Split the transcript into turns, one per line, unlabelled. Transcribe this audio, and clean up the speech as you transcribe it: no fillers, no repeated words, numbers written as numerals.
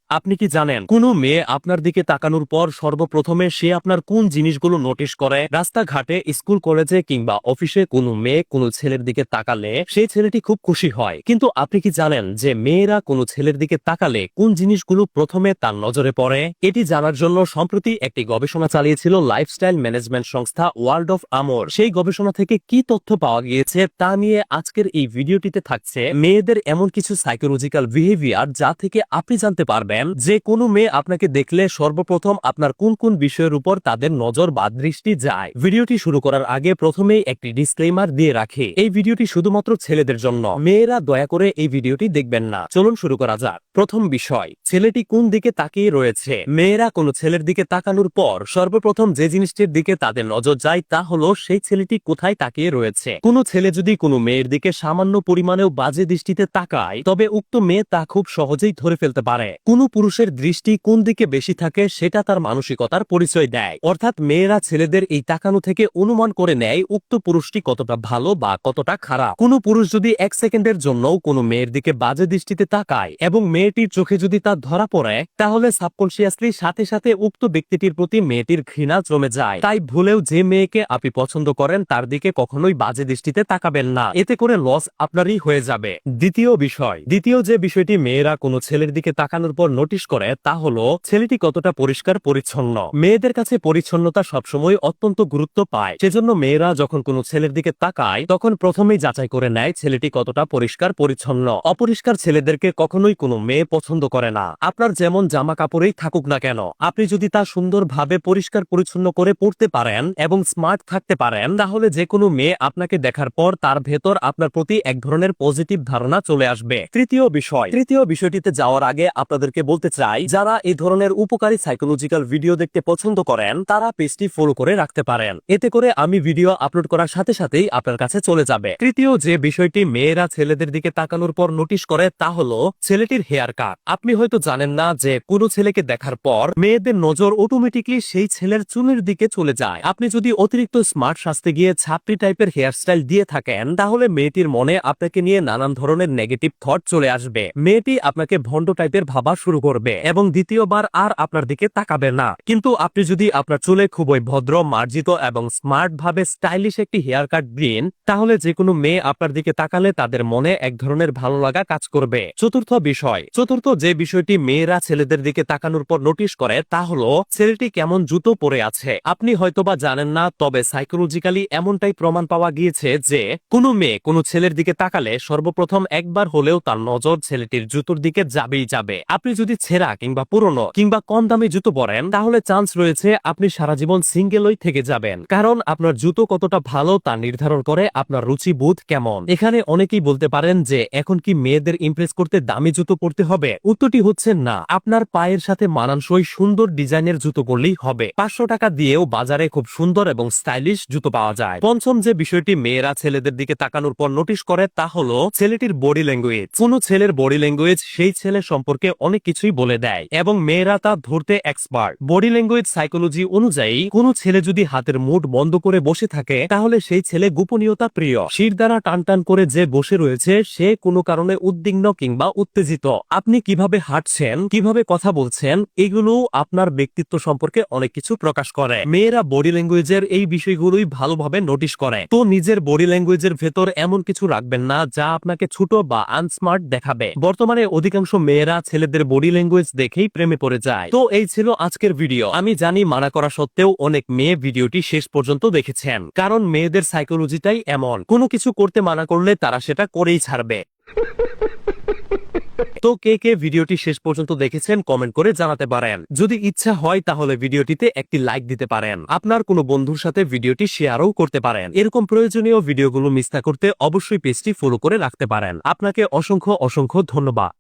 আপনি কি জানেন কোনো মেয়ে আপনার দিকে তাকানোর পর সর্বপ্রথমে সে আপনার কোন জিনিসগুলো নোটিশ করে? রাস্তাঘাটে, স্কুল, কলেজে কিংবা অফিসে কোনো মেয়ে কোনো ছেলের দিকে তাকালে সেই ছেলেটি খুব খুশি হয়, কিন্তু আপনি কি জানেন যে মেয়েরা কোনো ছেলের দিকে তাকালে কোন জিনিসগুলো প্রথমে তার নজরে পড়ে? এটি জানার জন্য সম্প্রতি একটি গবেষণা চালিয়েছিল লাইফস্টাইল ম্যানেজমেন্ট সংস্থা ওয়ার্ল্ড অফ আমর। সেই গবেষণা থেকে কি তথ্য পাওয়া গিয়েছে তা নিয়ে আজকের এই ভিডিওটিতে থাকছে মেয়েদের এমন কিছু সাইকোলজিক্যাল বিহেভিয়ার যা থেকে আপনি জানতে পারবেন যে কোনো মেয়ে আপনাকে দেখলে সর্বপ্রথম আপনার কোন কোন বিষয়ের উপর তাদের নজর বা দৃষ্টি যায়। ভিডিওটি শুরু করার আগে প্রথমেই একটি ডিসক্লেইমার দিয়ে রাখি, এই ভিডিওটি শুধুমাত্র ছেলেদের জন্য, মেয়েরা দয়া করে এই ভিডিওটি দেখবেন না। চলুন শুরু করা যাক। প্রথম বিষয়, ছেলেটি কোন দিকে তাকিয়ে রয়েছে। মেয়েরা কোনো ছেলের দিকে তাকানোর পর সর্বপ্রথম যে জিনিসটির দিকে তাদের নজর যায় তা হলো সেই ছেলেটি কোথায় তাকিয়ে রয়েছে। কোনো ছেলে যদি কোনো মেয়ের দিকে সামান্য পরিমাণেও বাজে দৃষ্টিতে তাকায় তবে উক্ত মেয়ে তা খুব সহজেই ধরে ফেলতে পারে। কোন পুরুষের দৃষ্টি কোন দিকে বেশি থাকে সেটা তার মানসিকতার পরিচয় দেয়, অর্থাৎ মেয়েরা ছেলেদের এই তাকানো থেকে অনুমান করে নেয় উক্ত পুরুষটি কতটা ভালো বা কতটা খারাপ। কোন পুরুষ যদি এক সেকেন্ডের জন্যও কোনো মেয়ের দিকে বাজে দৃষ্টিতে তাকায় এবং মেয়েটির চোখে যদি তা ধরা পড়ে তাহলে সাবকনসিয়াসলি সাথে সাথে উক্ত ব্যক্তিটির প্রতি মেয়েটির ঘৃণা জমে যায়। তাই ভুলেও যে মেয়েকে আপনি পছন্দ করেন তার দিকে কখনোই বাজে দৃষ্টিতে তাকাবেন না, এতে করে লস আপনারই হয়ে যাবে। দ্বিতীয় যে বিষয়টি মেয়েরা কোনো ছেলের দিকে তাকানোর পর নোটিশ করে তা হলো ছেলেটি কতটা পরিষ্কার পরিচ্ছন্ন। মেয়েদের কাছে পরিচ্ছন্নতা সবসময় অত্যন্ত গুরুত্ব পায়, সেজন্য মেয়েরা যখন কোনো ছেলের দিকে তাকায় তখন প্রথমেই যাচাই করে নেয় ছেলেটি কতটা পরিষ্কার পরিচ্ছন্ন। অপরিষ্কার ছেলেদেরকে কখনোই কোনো মেয়ে পছন্দ করে না। আপনার যেমন জামা কাপড়েই থাকুক না কেন, আপনি যদি তা সুন্দরভাবে পরিষ্কার পরিচ্ছন্ন করে পড়তে পারেন এবং স্মার্ট থাকতে পারেন তাহলে যে কোনো মেয়ে আপনাকে দেখার পর তার ভেতর আপনার প্রতি এক ধরনের পজিটিভ ধারণা চলে আসবে। তৃতীয় বিষয়টিতে যাওয়ার আগে আপনাদেরকে বলতে চাই, যারা এই ধরনের উপকারী সাইকোলজিক্যাল ভিডিও দেখতে পছন্দ করেন তারা পেজটি ফলো করে রাখতে পারেন, এতে করে আমি ভিডিও আপলোড করার সাথে সাথেই আপনার কাছে চলে যাবে। তৃতীয় যে বিষয়টি মেয়েরা ছেলেদের দিকে তাকানোর পর নোটিশ করে তা হলো ছেলেটির হেয়ার কাট। আপনি হয়তো জানেন না যে কোনো ছেলেকে দেখার পর মেয়েদের নজর অটোমেটিকলি সেই ছেলের চুলের দিকে চলে যায়। আপনি যদি অতিরিক্ত স্মার্ট সাজতে গিয়ে ছাপড়ি টাইপের হেয়ারস্টাইল দিয়ে থাকেন তাহলে মেয়েটির মনে আপনাকে নিয়ে নানান ধরনের নেগেটিভ থট চলে আসবে। মেয়েটি আপনাকে ভণ্ড টাইপের ভাবা শুরু করবে এবং দ্বিতীয়বার আর আপনার দিকে তাকাবে না। কিন্তু আপনি যদি আপনার চুলে খুবই ভদ্র, মার্জিত এবং স্মার্ট ভাবে স্টাইলিশ একটি হেয়ার কাট দিন তাহলে যে কোনো মেয়ে আপনার দিকে তাকালে তাদের মনে এক ধরনের ভালো লাগা কাজ করবে। চতুর্থ যে বিষয়টি মেয়েরা ছেলেদের দিকে তাকানোর পর নোটিশ করে তা হলো ছেলেটি কেমন জুতো পরে আছে। আপনি হয়তোবা জানেন না, তবে সাইকোলজিক্যালি এমনটাই প্রমাণ পাওয়া গিয়েছে যে কোনো মেয়ে কোনো ছেলের দিকে তাকালে সর্বপ্রথম একবার হলেও তার নজর ছেলেটির জুতোর দিকে যাবেই যাবে। আপনি যদি ছেঁড়া কিংবা পুরনো কিংবা কম দামি জুতো পরেন তাহলে চান্স রয়েছে আপনি সারা জীবন সিঙ্গেলই থেকে যাবেন, কারণ আপনার জুতো কতটা ভালো তা নির্ধারণ করে আপনার রুচিবোধ কেমন। এখানে অনেকেই বলতে পারেন যে এখন কি মেয়েদের ইমপ্রেস করতে দামি জুতো পরতে হবে? উত্তরটি হচ্ছে না, আপনার পায়ের সাথে মানানসই সুন্দর ডিজাইনের জুতো পরলেই হবে। 500 টাকা দিয়েও বাজারে খুব সুন্দর এবং স্টাইলিশ জুতো পাওয়া যায়। পঞ্চম যে বিষয়টি মেয়েরা ছেলেদের দিকে তাকানোর পর নোটিশ করে তা হলো ছেলেটির বডি ল্যাঙ্গুয়েজ। কোন ছেলের বডি ল্যাঙ্গুয়েজ সেই ছেলে সম্পর্কে অনেক কিছুই বলে দেয় এবং মেয়েরা তা ধরতে এক্সপার্ট। বডি ল্যাঙ্গুয়েজ সাইকোলজি অনুযায়ী কোন ছেলে যদি হাতের মুঠ বন্ধ করে বসে থাকে তাহলে সেই ছেলে গোপনীয়তা প্রিয়। শির দ্বারা টান টান করে যে বসে রয়েছে সে কোনো কারণে উদ্বিগ্ন কিংবা উত্তেজিত। আপনি কিভাবে হাঁটছেন, কিভাবে কথা বলছেন, এগুলো আপনার ব্যক্তিত্ব সম্পর্কে অনেক কিছু প্রকাশ করে। মেয়েরা বডি ল্যাঙ্গুয়েজের এই বিষয়গুলোই ভালোভাবে নোটিশ করে। তো নিজের বডি ল্যাঙ্গুয়েজের ভেতর এমন কিছু রাখবেন না যা আপনাকে ছোট বা আনস্মার্ট দেখাবে। বর্তমানে অধিকাংশ মেয়েরা ছেলেদের বডি ল্যাঙ্গুয়েজ দেখেই প্রেমে পড়ে যায়। তো এই ছিল আজকের ভিডিও। আমি জানি মানা করা সত্ত্বেও অনেক মেয়ে ভিডিওটি শেষ পর্যন্ত দেখেছেন, কারণ মেয়েদের সাইকোলজিটাই এমন, কোনো কিছু করতে মানা করলে তারা সেটা করেই ছাড়বে। তো কে কে ভিডিওটি শেষ পর্যন্ত দেখেছেন কমেন্ট করে জানাতে পারেন। যদি ইচ্ছা হয় তাহলে ভিডিওটিতে একটি লাইক দিতে পারেন। আপনার কোনো বন্ধুর সাথে ভিডিওটি শেয়ারও করতে পারেন। এরকম প্রয়োজনীয় ভিডিওগুলো মিস না করতে অবশ্যই পেজটি ফলো করে রাখতে পারেন। আপনাকে অসংখ্য ধন্যবাদ।